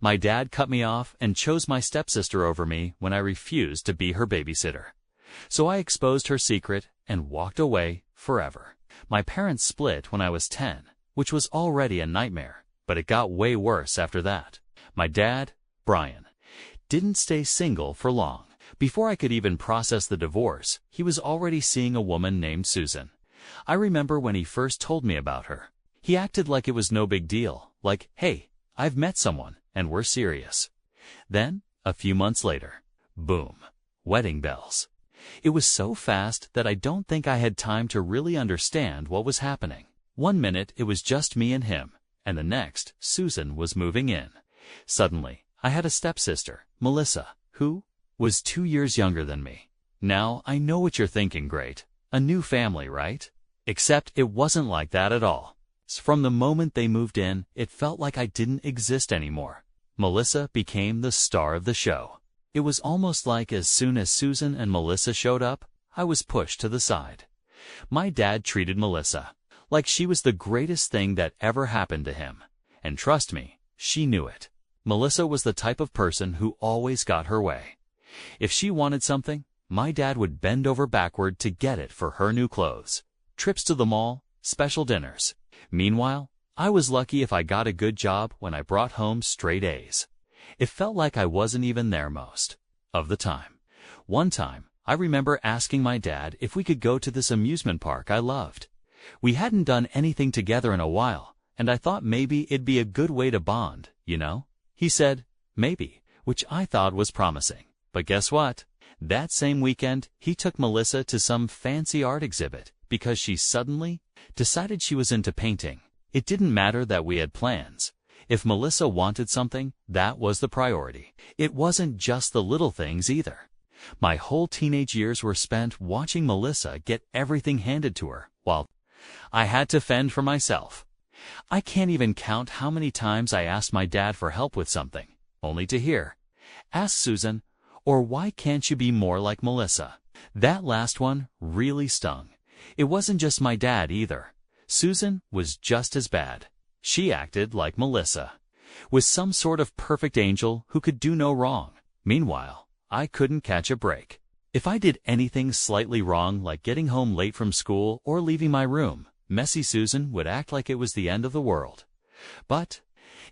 My dad cut me off and chose my stepsister over me when I refused to be her babysitter. So I exposed her secret and walked away forever. My parents split when I was 10, which was already a nightmare, but it got way worse after that. My dad, Brian, didn't stay single for long. Before I could even process the divorce, he was already seeing a woman named Susan. I remember when he first told me about her. He acted like it was no big deal, like, hey, I've met someone, and we're serious. Then, a few months later, boom, wedding bells. It was so fast that I don't think I had time to really understand what was happening. One minute it was just me and him, and the next, Susan was moving in. Suddenly, I had a stepsister, Melissa, who was 2 years younger than me. Now, I know what you're thinking, great. A new family, right? Except it wasn't like that at all. From the moment they moved in, it felt like I didn't exist anymore. Melissa became the star of the show. It was almost like as soon as Susan and Melissa showed up, I was pushed to the side. My dad treated Melissa like she was the greatest thing that ever happened to him. And trust me, she knew it. Melissa was the type of person who always got her way. If she wanted something, my dad would bend over backward to get it for her new clothes, trips to the mall, special dinners. Meanwhile, I was lucky if I got a good job when I brought home straight A's. It felt like I wasn't even there most of the time. One time, I remember asking my dad if we could go to this amusement park I loved. We hadn't done anything together in a while, and I thought maybe it'd be a good way to bond, you know? He said, maybe, which I thought was promising. But guess what? That same weekend, he took Melissa to some fancy art exhibit because she suddenly decided she was into painting. It didn't matter that we had plans. If Melissa wanted something, that was the priority. It wasn't just the little things either. My whole teenage years were spent watching Melissa get everything handed to her, while I had to fend for myself. I can't even count how many times I asked my dad for help with something, only to hear, "Ask Susan," or "Why can't you be more like Melissa?" That last one really stung. It wasn't just my dad either. Susan was just as bad. She acted like Melissa, was some sort of perfect angel who could do no wrong. Meanwhile, I couldn't catch a break. If I did anything slightly wrong, like getting home late from school or leaving my room, messy Susan would act like it was the end of the world. But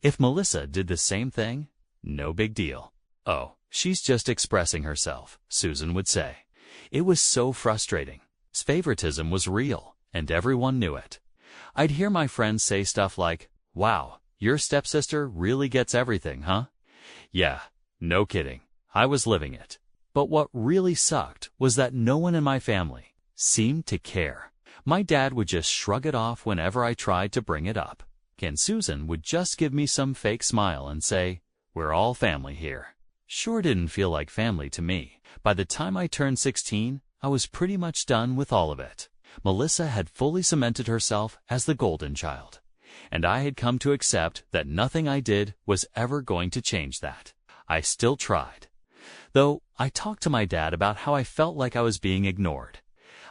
if Melissa did the same thing, no big deal. "Oh, she's just expressing herself," Susan would say. It was so frustrating. Favoritism was real, and everyone knew it. I'd hear my friends say stuff like, "Wow, your stepsister really gets everything, huh?" Yeah, no kidding. I was living it. But what really sucked was that no one in my family seemed to care. My dad would just shrug it off whenever I tried to bring it up. And Susan would just give me some fake smile and say, "We're all family here." Sure didn't feel like family to me. By the time I turned 16, I was pretty much done with all of it. Melissa had fully cemented herself as the golden child, and I had come to accept that nothing I did was ever going to change that. I still tried. Though, I talked to my dad about how I felt like I was being ignored.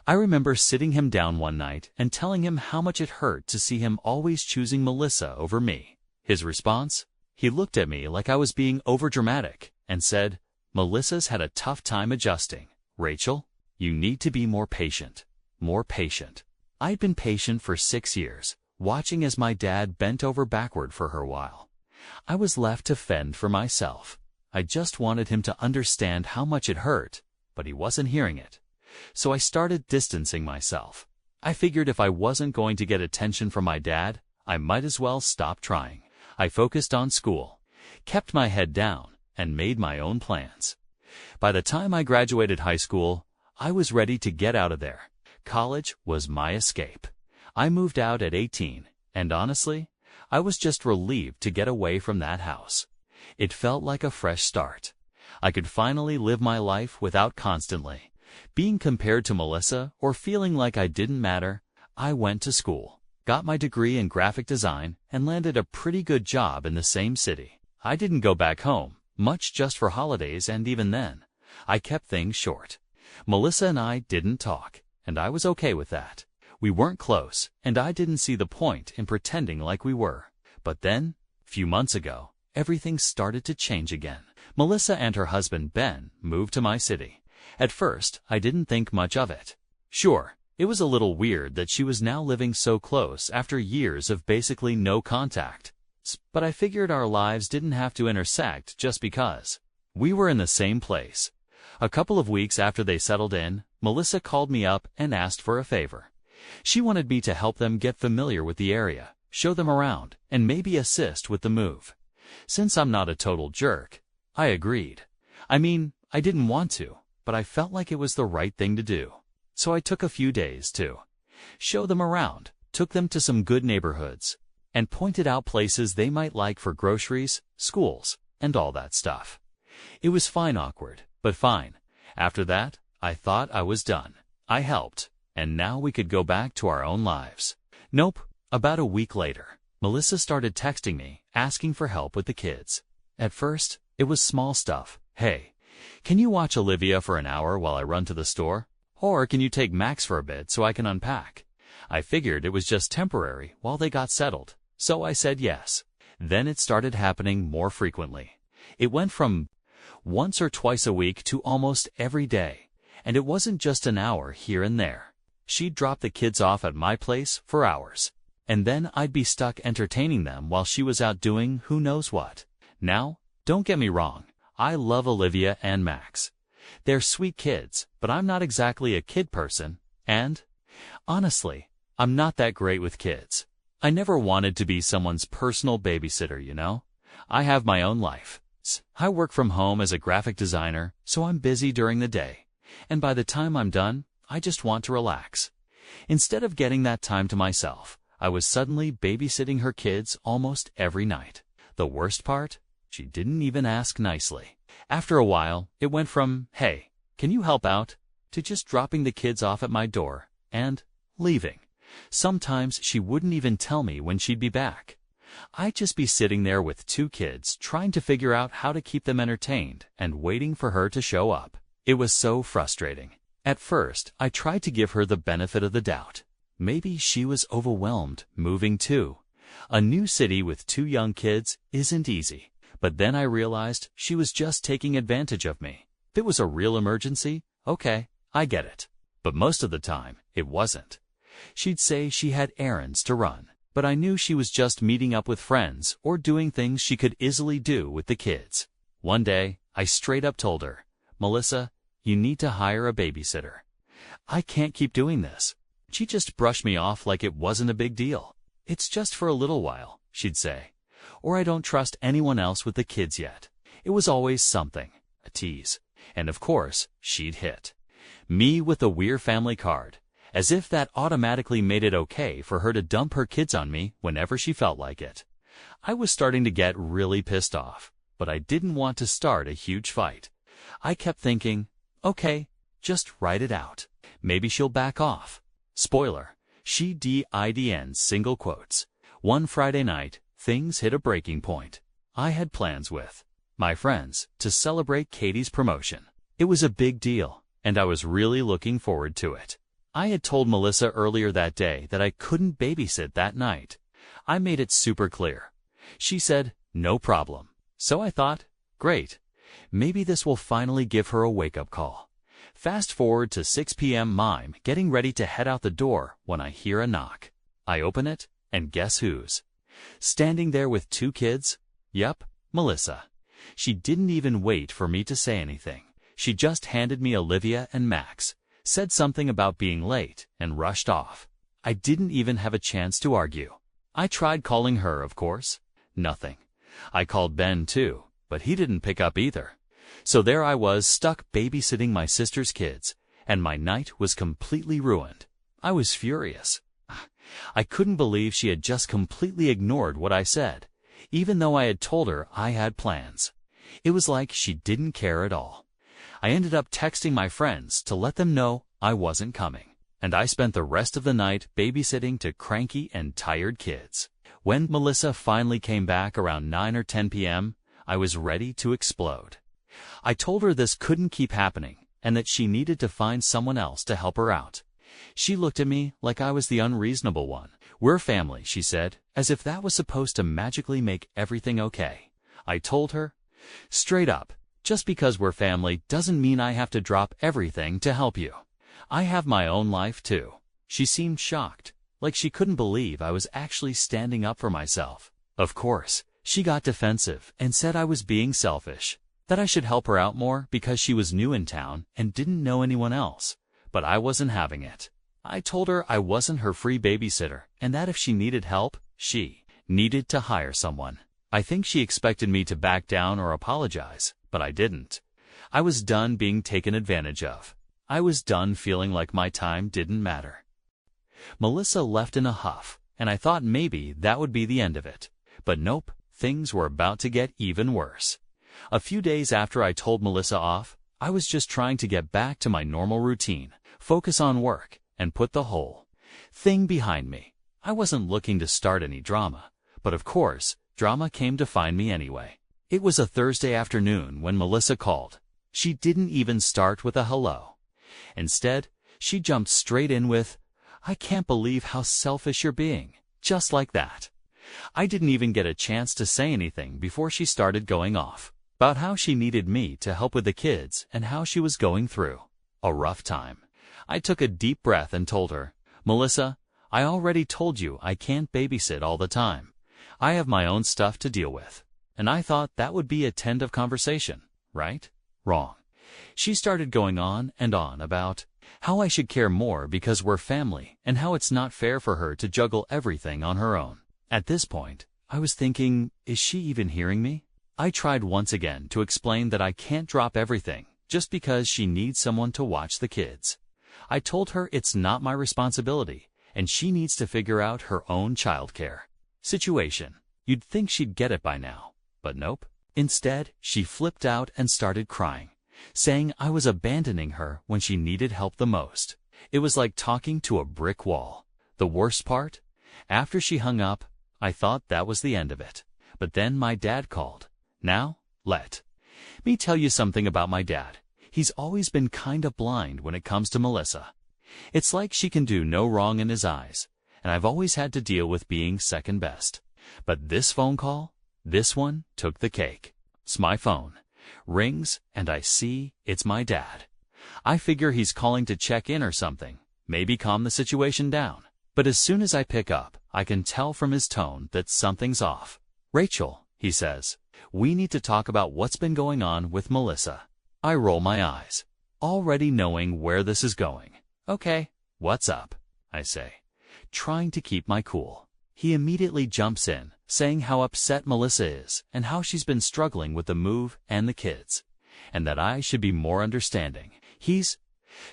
I remember sitting him down one night and telling him how much it hurt to see him always choosing Melissa over me. His response? He looked at me like I was being overdramatic and said, "Melissa's had a tough time adjusting. Rachel, you need to be more patient. More patient." I'd been patient for 6 years, watching as my dad bent over backward for her while. I was left to fend for myself. I just wanted him to understand how much it hurt, but he wasn't hearing it. So I started distancing myself. I figured if I wasn't going to get attention from my dad, I might as well stop trying. I focused on school, kept my head down, and made my own plans. By the time I graduated high school, I was ready to get out of there. College was my escape. I moved out at 18, and honestly, I was just relieved to get away from that house. It felt like a fresh start. I could finally live my life without constantly being compared to Melissa or feeling like I didn't matter. I went to school, got my degree in graphic design, and landed a pretty good job in the same city. I didn't go back home, much just for holidays, and even then, I kept things short. Melissa and I didn't talk, and I was okay with that. We weren't close, and I didn't see the point in pretending like we were. But then, a few months ago, everything started to change again. Melissa and her husband Ben moved to my city. At first, I didn't think much of it. Sure, it was a little weird that she was now living so close after years of basically no contact. But I figured our lives didn't have to intersect just because. We were in the same place. A couple of weeks after they settled in, Melissa called me up and asked for a favor. She wanted me to help them get familiar with the area, show them around, and maybe assist with the move. Since I'm not a total jerk, I agreed. I mean, I didn't want to, but I felt like it was the right thing to do. So I took a few days to show them around, took them to some good neighborhoods, and pointed out places they might like for groceries, schools, and all that stuff. It was fine awkward, but fine. After that, I thought I was done. I helped, and now we could go back to our own lives. Nope. About a week later, Melissa started texting me, asking for help with the kids. At first, it was small stuff. Hey, can you watch Olivia for an hour while I run to the store? Or can you take Max for a bit so I can unpack? I figured it was just temporary while they got settled, so I said yes. Then it started happening more frequently. It went from once or twice a week to almost every day, and it wasn't just an hour here and there. She'd drop the kids off at my place for hours, and then I'd be stuck entertaining them while she was out doing who knows what. Now, don't get me wrong, I love Olivia and Max. They're sweet kids, but I'm not exactly a kid person, and, honestly, I'm not that great with kids. I never wanted to be someone's personal babysitter, you know? I have my own life. I work from home as a graphic designer, so I'm busy during the day, and by the time I'm done, I just want to relax. Instead of getting that time to myself, I was suddenly babysitting her kids almost every night. The worst part? She didn't even ask nicely. After a while, it went from, hey, can you help out, to just dropping the kids off at my door and leaving. Sometimes she wouldn't even tell me when she'd be back. I'd just be sitting there with two kids trying to figure out how to keep them entertained and waiting for her to show up. It was so frustrating. At first, I tried to give her the benefit of the doubt. Maybe she was overwhelmed moving too. A new city with two young kids isn't easy. But then I realized she was just taking advantage of me. If it was a real emergency, okay, I get it. But most of the time, it wasn't. She'd say she had errands to run, but I knew she was just meeting up with friends or doing things she could easily do with the kids. One day, I straight up told her, Melissa, you need to hire a babysitter. I can't keep doing this. She just brushed me off like it wasn't a big deal. It's just for a little while, she'd say. Or I don't trust anyone else with the kids yet. It was always something, a tease. And of course, she'd hit me with a We're Family card, as if that automatically made it okay for her to dump her kids on me whenever she felt like it. I was starting to get really pissed off, but I didn't want to start a huge fight. I kept thinking, okay, just write it out. Maybe she'll back off. Spoiler, she didn't, single quotes. One Friday night, things hit a breaking point. I had plans with my friends to celebrate Katie's promotion. It was a big deal, and I was really looking forward to it. I had told Melissa earlier that day that I couldn't babysit that night. I made it super clear. She said, no problem. So I thought, great. Maybe this will finally give her a wake-up call. Fast forward to 6 p.m. I'm getting ready to head out the door when I hear a knock. I open it, and guess who's standing there with two kids? Yep, Melissa. She didn't even wait for me to say anything. She just handed me Olivia and Max, said something about being late, and rushed off. I didn't even have a chance to argue. I tried calling her, of course. Nothing. I called Ben too, but he didn't pick up either. So there I was, stuck babysitting my sister's kids, and my night was completely ruined. I was furious. I couldn't believe she had just completely ignored what I said, even though I had told her I had plans. It was like she didn't care at all. I ended up texting my friends to let them know I wasn't coming, and I spent the rest of the night babysitting to cranky and tired kids. When Melissa finally came back around 9 or 10 p.m., I was ready to explode. I told her this couldn't keep happening and that she needed to find someone else to help her out. She looked at me like I was the unreasonable one. We're family, she said, as if that was supposed to magically make everything okay. I told her. Straight up, just because we're family doesn't mean I have to drop everything to help you. I have my own life too. She seemed shocked, like she couldn't believe I was actually standing up for myself. Of course, she got defensive and said I was being selfish, that I should help her out more because she was new in town and didn't know anyone else. But I wasn't having it. I told her I wasn't her free babysitter and that if she needed help, she needed to hire someone. I think she expected me to back down or apologize, but I didn't. I was done being taken advantage of. I was done feeling like my time didn't matter. Melissa left in a huff, and I thought maybe that would be the end of it. But nope, things were about to get even worse. A few days after I told Melissa off, I was just trying to get back to my normal routine, focus on work, and put the whole thing behind me. I wasn't looking to start any drama, but of course, drama came to find me anyway. It was a Thursday afternoon when Melissa called. She didn't even start with a hello. Instead, she jumped straight in with, "I can't believe how selfish you're being," just like that. I didn't even get a chance to say anything before she started going off about how she needed me to help with the kids and how she was going through a rough time. I took a deep breath and told her, "Melissa, I already told you I can't babysit all the time. I have my own stuff to deal with." And I thought that would be a end of conversation, right? Wrong. She started going on and on about how I should care more because we're family and how it's not fair for her to juggle everything on her own. At this point, I was thinking, is she even hearing me? I tried once again to explain that I can't drop everything just because she needs someone to watch the kids. I told her it's not my responsibility and she needs to figure out her own childcare situation. You'd think she'd get it by now, but nope. Instead, she flipped out and started crying, saying I was abandoning her when she needed help the most. It was like talking to a brick wall. The worst part? After she hung up, I thought that was the end of it. But then my dad called. Now, let me tell you something about my dad. He's always been kinda blind when it comes to Melissa. It's like she can do no wrong in his eyes, and I've always had to deal with being second best. But this phone call, this one took the cake. It's my phone. Rings, and I see it's my dad. I figure he's calling to check in or something, maybe calm the situation down. But as soon as I pick up, I can tell from his tone that something's off. "Rachel," he says, "we need to talk about what's been going on with Melissa." I roll my eyes, already knowing where this is going. "Okay, what's up?" I say, trying to keep my cool. He immediately jumps in, saying how upset Melissa is and how she's been struggling with the move and the kids, and that I should be more understanding. He's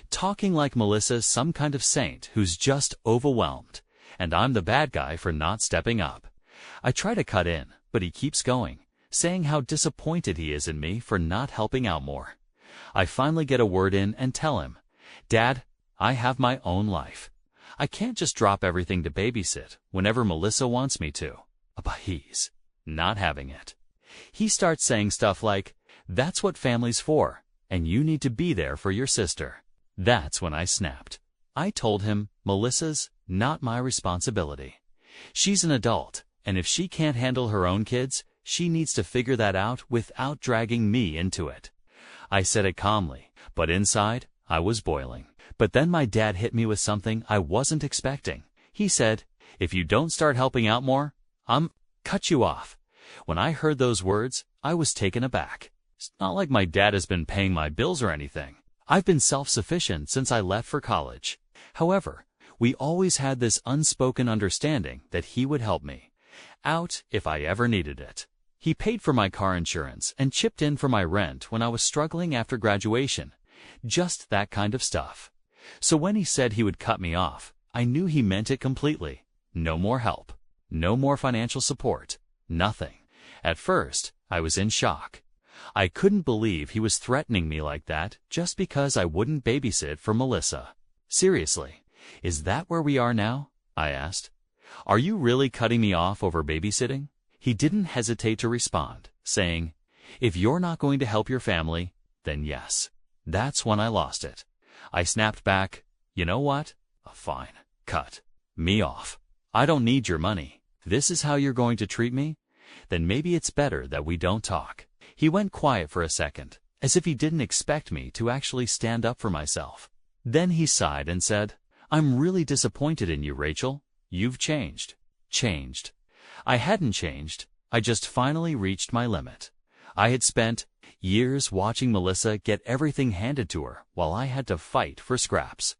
talking like Melissa's some kind of saint who's just overwhelmed, and I'm the bad guy for not stepping up. I try to cut in, but he keeps going, saying how disappointed he is in me for not helping out more. I finally get a word in and tell him, "Dad, I have my own life. I can't just drop everything to babysit whenever Melissa wants me to." But he's not having it. He starts saying stuff like, "That's what family's for, and you need to be there for your sister." That's when I snapped. I told him Melissa's not my responsibility. She's an adult, and if she can't handle her own kids, she needs to figure that out without dragging me into it. I said it calmly, but inside, I was boiling. But then my dad hit me with something I wasn't expecting. He said, "If you don't start helping out more, cut you off." When I heard those words, I was taken aback. It's not like my dad has been paying my bills or anything. I've been self-sufficient since I left for college. However, we always had this unspoken understanding that he would help me out if I ever needed it. He paid for my car insurance and chipped in for my rent when I was struggling after graduation. Just that kind of stuff. So when he said he would cut me off, I knew he meant it completely. No more help. No more financial support. Nothing. At first, I was in shock. I couldn't believe he was threatening me like that just because I wouldn't babysit for Melissa. Seriously, is that where we are now? I asked. Are you really cutting me off over babysitting? He didn't hesitate to respond, saying, "If you're not going to help your family, then yes." That's when I lost it. I snapped back, "You know what? Fine. Cut me off. I don't need your money. This is how you're going to treat me? Then maybe it's better that we don't talk." He went quiet for a second, as if he didn't expect me to actually stand up for myself. Then he sighed and said, "I'm really disappointed in you, Rachel. You've changed." Changed. I hadn't changed. I just finally reached my limit. I had spent years watching Melissa get everything handed to her while I had to fight for scraps.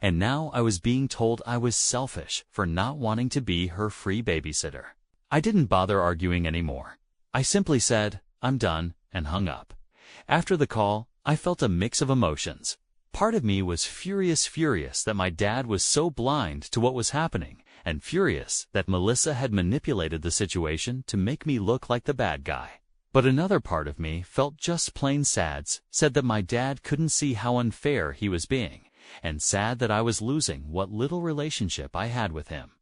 And now I was being told I was selfish for not wanting to be her free babysitter. I didn't bother arguing anymore. I simply said, "I'm done," and hung up. After the call, I felt a mix of emotions. Part of me was furious that my dad was so blind to what was happening, and furious that Melissa had manipulated the situation to make me look like the bad guy. But another part of me felt just plain sad that my dad couldn't see how unfair he was being, and sad that I was losing what little relationship I had with him.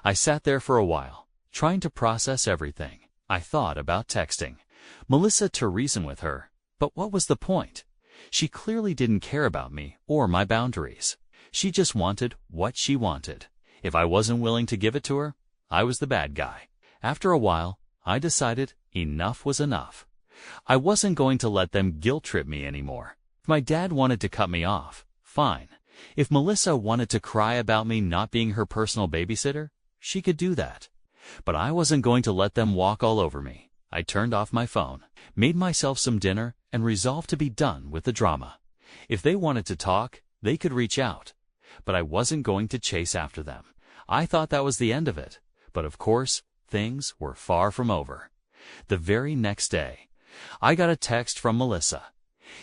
I sat there for a while, trying to process everything. I thought about texting Melissa to reason with her, but what was the point? She clearly didn't care about me or my boundaries. She just wanted what she wanted. If I wasn't willing to give it to her, I was the bad guy. After a while, I decided enough was enough. I wasn't going to let them guilt-trip me anymore. If my dad wanted to cut me off, fine. If Melissa wanted to cry about me not being her personal babysitter, she could do that. But I wasn't going to let them walk all over me. I turned off my phone, made myself some dinner, and resolved to be done with the drama. If they wanted to talk, they could reach out. But I wasn't going to chase after them. I thought that was the end of it. But of course, things were far from over. The very next day, I got a text from Melissa.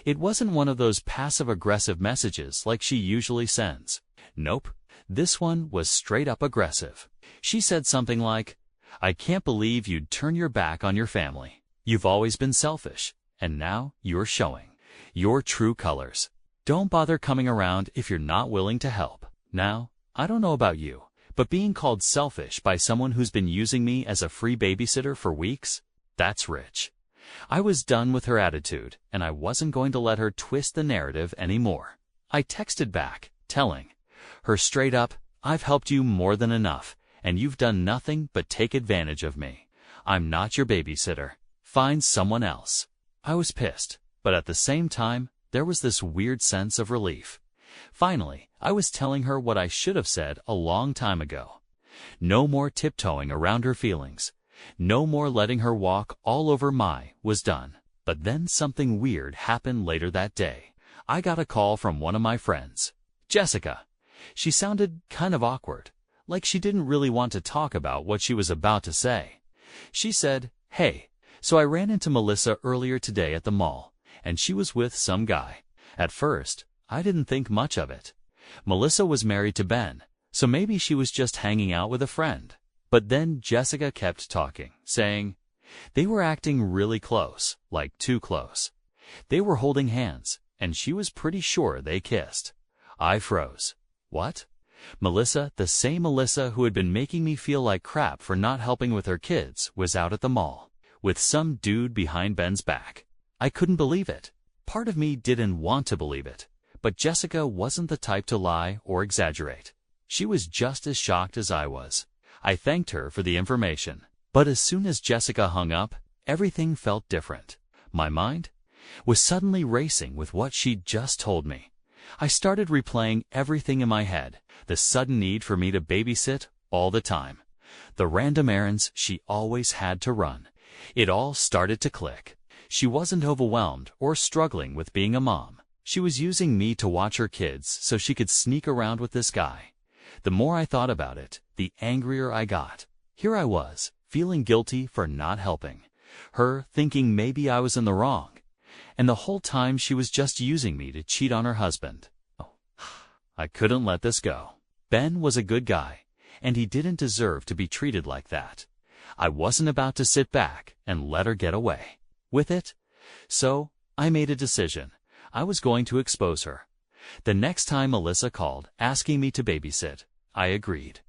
It wasn't one of those passive-aggressive messages like she usually sends. Nope, this one was straight-up aggressive. She said something like, "I can't believe you'd turn your back on your family. You've always been selfish, and now you're showing your true colors. Don't bother coming around if you're not willing to help." Now, I don't know about you, but being called selfish by someone who's been using me as a free babysitter for weeks, that's rich. I was done with her attitude, and I wasn't going to let her twist the narrative anymore. I texted back, telling her straight up, "I've helped you more than enough, and you've done nothing but take advantage of me. I'm not your babysitter. Find someone else." I was pissed, but at the same time, there was this weird sense of relief. Finally, I was telling her what I should have said a long time ago. No more tiptoeing around her feelings. No more letting her walk all over was done. But then something weird happened later that day. I got a call from one of my friends, Jessica. She sounded kind of awkward, like she didn't really want to talk about what she was about to say. She said, "Hey, so I ran into Melissa earlier today at the mall, and she was with some guy." At first, I didn't think much of it. Melissa was married to Ben, so maybe she was just hanging out with a friend. But then Jessica kept talking, saying they were acting really close, like too close. They were holding hands, and she was pretty sure they kissed. I froze. What? Melissa, the same Melissa who had been making me feel like crap for not helping with her kids, was out at the mall with some dude behind Ben's back. I couldn't believe it. Part of me didn't want to believe it, but Jessica wasn't the type to lie or exaggerate. She was just as shocked as I was. I thanked her for the information, but as soon as Jessica hung up, everything felt different. My mind was suddenly racing with what she'd just told me. I started replaying everything in my head, the sudden need for me to babysit all the time, the random errands she always had to run. It all started to click. She wasn't overwhelmed or struggling with being a mom. She was using me to watch her kids so she could sneak around with this guy. The more I thought about it, the angrier I got. Here I was, feeling guilty for not helping. Her thinking maybe I was in the wrong. And the whole time she was just using me to cheat on her husband. Oh, I couldn't let this go. Ben was a good guy, and he didn't deserve to be treated like that. I wasn't about to sit back and let her get away with it. So, I made a decision. I was going to expose her. The next time Melissa called, asking me to babysit, I agreed.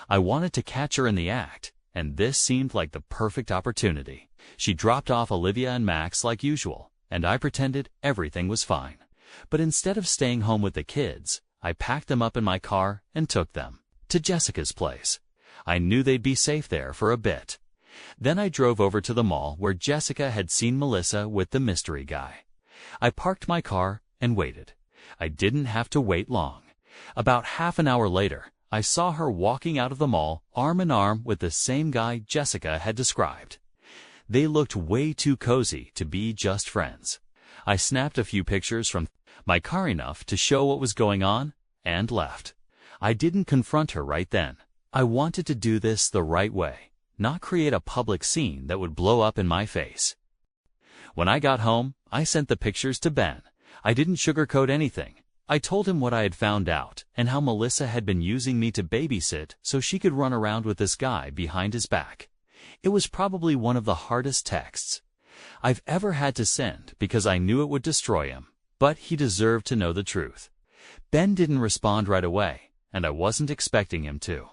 I wanted to catch her in the act, and this seemed like the perfect opportunity. She dropped off Olivia and Max like usual, and I pretended everything was fine. But instead of staying home with the kids, I packed them up in my car and took them to Jessica's place. I knew they'd be safe there for a bit. Then I drove over to the mall where Jessica had seen Melissa with the mystery guy. I parked my car and waited. I didn't have to wait long. About half an hour later, I saw her walking out of the mall arm in arm with the same guy Jessica had described. They looked way too cozy to be just friends. I snapped a few pictures from my car enough to show what was going on and left. I didn't confront her right then. I wanted to do this the right way, not create a public scene that would blow up in my face. When I got home, I sent the pictures to Ben. I didn't sugarcoat anything. I told him what I had found out and how Melissa had been using me to babysit so she could run around with this guy behind his back. It was probably one of the hardest texts I've ever had to send because I knew it would destroy him, but he deserved to know the truth. Ben didn't respond right away, and I wasn't expecting him to.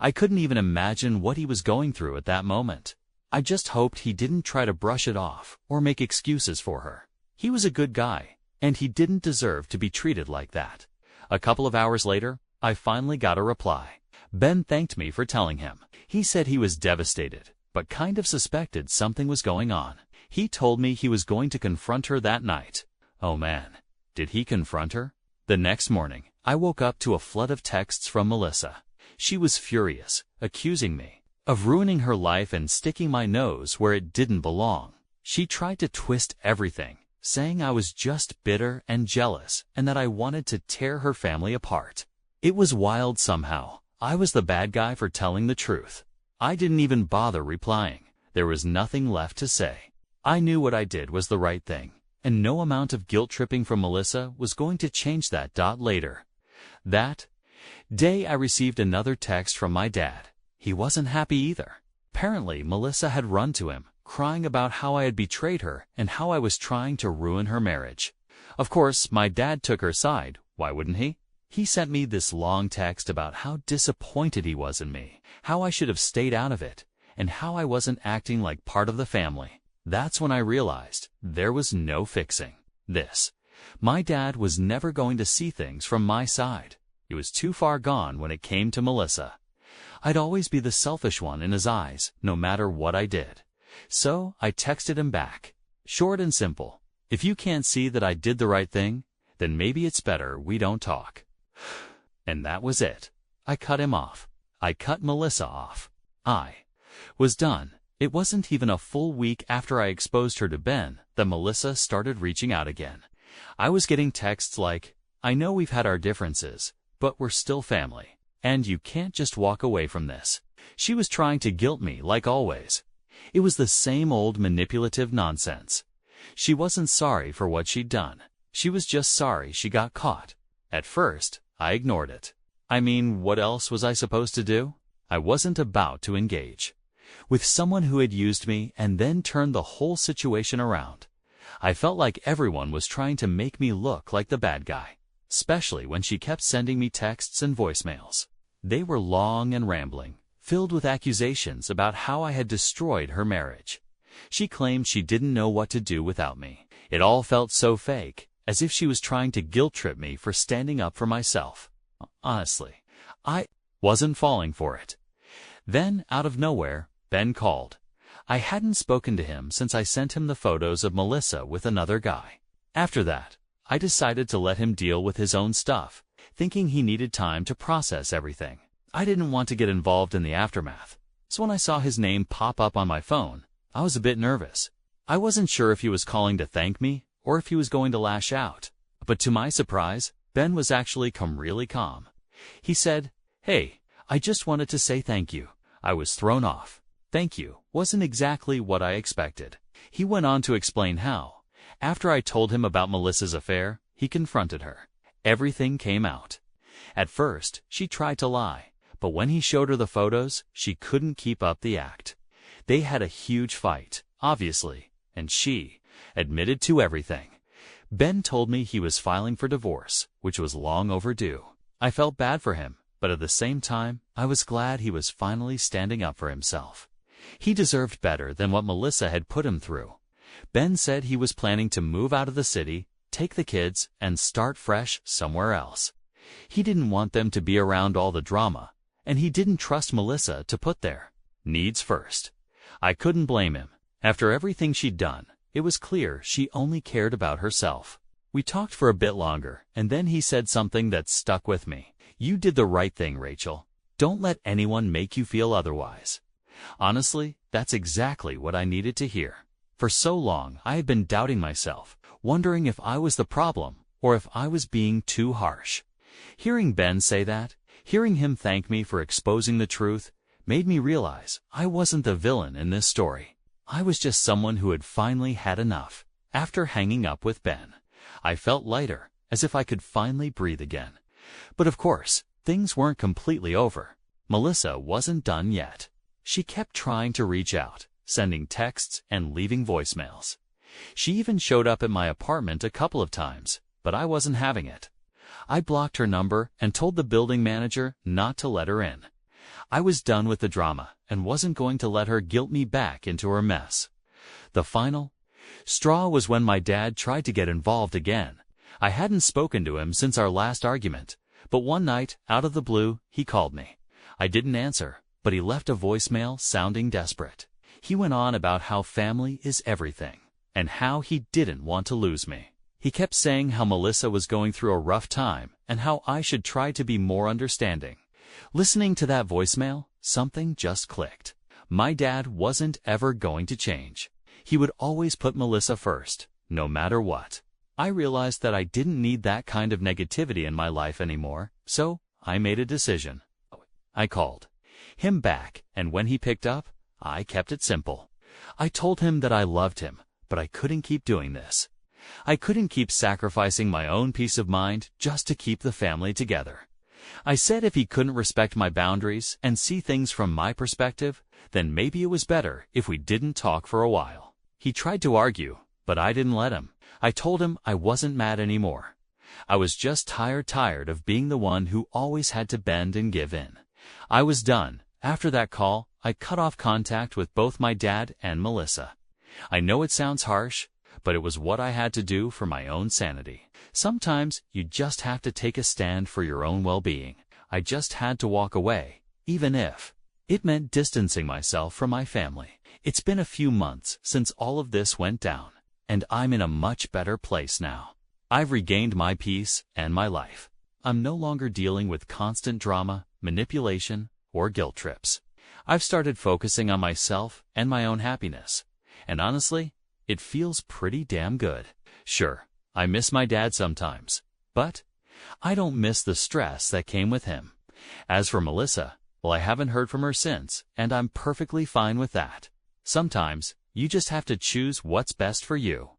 I couldn't even imagine what he was going through at that moment. I just hoped he didn't try to brush it off or make excuses for her. He was a good guy, and he didn't deserve to be treated like that. A couple of hours later, I finally got a reply. Ben thanked me for telling him. He said he was devastated, but kind of suspected something was going on. He told me he was going to confront her that night. Oh man, did he confront her? The next morning, I woke up to a flood of texts from Melissa. She was furious, accusing me of ruining her life and sticking my nose where it didn't belong. She tried to twist everything, saying I was just bitter and jealous and that I wanted to tear her family apart. It was wild somehow. I was the bad guy for telling the truth. I didn't even bother replying. There was nothing left to say. I knew what I did was the right thing, and no amount of guilt-tripping from Melissa was going to change that. Later that day, I received another text from my dad. He wasn't happy either. Apparently, Melissa had run to him, crying about how I had betrayed her and how I was trying to ruin her marriage. Of course, my dad took her side. Why wouldn't he? He sent me this long text about how disappointed he was in me, how I should have stayed out of it, and how I wasn't acting like part of the family. That's when I realized there was no fixing this. My dad was never going to see things from my side. He was too far gone when it came to Melissa. I'd always be the selfish one in his eyes, no matter what I did. So I texted him back. Short and simple. If you can't see that I did the right thing, then maybe it's better we don't talk. And that was it. I cut him off. I cut Melissa off. I was done. It wasn't even a full week after I exposed her to Ben that Melissa started reaching out again. I was getting texts like, "I know we've had our differences, but we're still family, and you can't just walk away from this." She was trying to guilt me like always. It was the same old manipulative nonsense. She wasn't sorry for what she'd done. She was just sorry she got caught. At first, I ignored it. I mean, what else was I supposed to do? I wasn't about to engage with someone who had used me and then turned the whole situation around. I felt like everyone was trying to make me look like the bad guy, especially when she kept sending me texts and voicemails. They were long and rambling, filled with accusations about how I had destroyed her marriage. She claimed she didn't know what to do without me. It all felt so fake, as if she was trying to guilt-trip me for standing up for myself. Honestly, I wasn't falling for it. Then, out of nowhere, Ben called. I hadn't spoken to him since I sent him the photos of Melissa with another guy. After that, I decided to let him deal with his own stuff, thinking he needed time to process everything. I didn't want to get involved in the aftermath, so when I saw his name pop up on my phone, I was a bit nervous. I wasn't sure if he was calling to thank me or if he was going to lash out. But to my surprise, Ben was actually really calm. He said, "Hey, I just wanted to say thank you." I was thrown off. Thank you wasn't exactly what I expected. He went on to explain how, after I told him about Melissa's affair, he confronted her. Everything came out. At first, she tried to lie, but when he showed her the photos, she couldn't keep up the act. They had a huge fight, obviously, and she admitted to everything. Ben told me he was filing for divorce, which was long overdue. I felt bad for him, but at the same time, I was glad he was finally standing up for himself. He deserved better than what Melissa had put him through. Ben said he was planning to move out of the city, take the kids, and start fresh somewhere else. He didn't want them to be around all the drama, and he didn't trust Melissa to put their needs first. I couldn't blame him. After everything she'd done, it was clear she only cared about herself. We talked for a bit longer, and then he said something that stuck with me. "You did the right thing, Rachel. Don't let anyone make you feel otherwise." Honestly, that's exactly what I needed to hear. For so long, I had been doubting myself, wondering if I was the problem or if I was being too harsh. Hearing Ben say that, hearing him thank me for exposing the truth, made me realize I wasn't the villain in this story. I was just someone who had finally had enough. After hanging up with Ben, I felt lighter, as if I could finally breathe again. But of course, things weren't completely over. Melissa wasn't done yet. She kept trying to reach out, sending texts and leaving voicemails. She even showed up at my apartment a couple of times, but I wasn't having it. I blocked her number and told the building manager not to let her in. I was done with the drama and wasn't going to let her guilt me back into her mess. The final straw was when my dad tried to get involved again. I hadn't spoken to him since our last argument, but one night, out of the blue, he called me. I didn't answer, but he left a voicemail sounding desperate. He went on about how family is everything, and how he didn't want to lose me. He kept saying how Melissa was going through a rough time and how I should try to be more understanding. Listening to that voicemail, something just clicked. My dad wasn't ever going to change. He would always put Melissa first, no matter what. I realized that I didn't need that kind of negativity in my life anymore, so I made a decision. I called him back, and when he picked up, I kept it simple. I told him that I loved him, but I couldn't keep doing this. I couldn't keep sacrificing my own peace of mind just to keep the family together. I said if he couldn't respect my boundaries and see things from my perspective, then maybe it was better if we didn't talk for a while. He tried to argue, but I didn't let him. I told him I wasn't mad anymore. I was just tired of being the one who always had to bend and give in. I was done. After that call, I cut off contact with both my dad and Melissa. I know it sounds harsh, but it was what I had to do for my own sanity. Sometimes you just have to take a stand for your own well-being. I just had to walk away, even if it meant distancing myself from my family. It's been a few months since all of this went down, and I'm in a much better place now. I've regained my peace and my life. I'm no longer dealing with constant drama, manipulation, or guilt trips. I've started focusing on myself and my own happiness. And honestly, it feels pretty damn good. Sure, I miss my dad sometimes, but I don't miss the stress that came with him. As for Melissa, well, I haven't heard from her since, and I'm perfectly fine with that. Sometimes, you just have to choose what's best for you.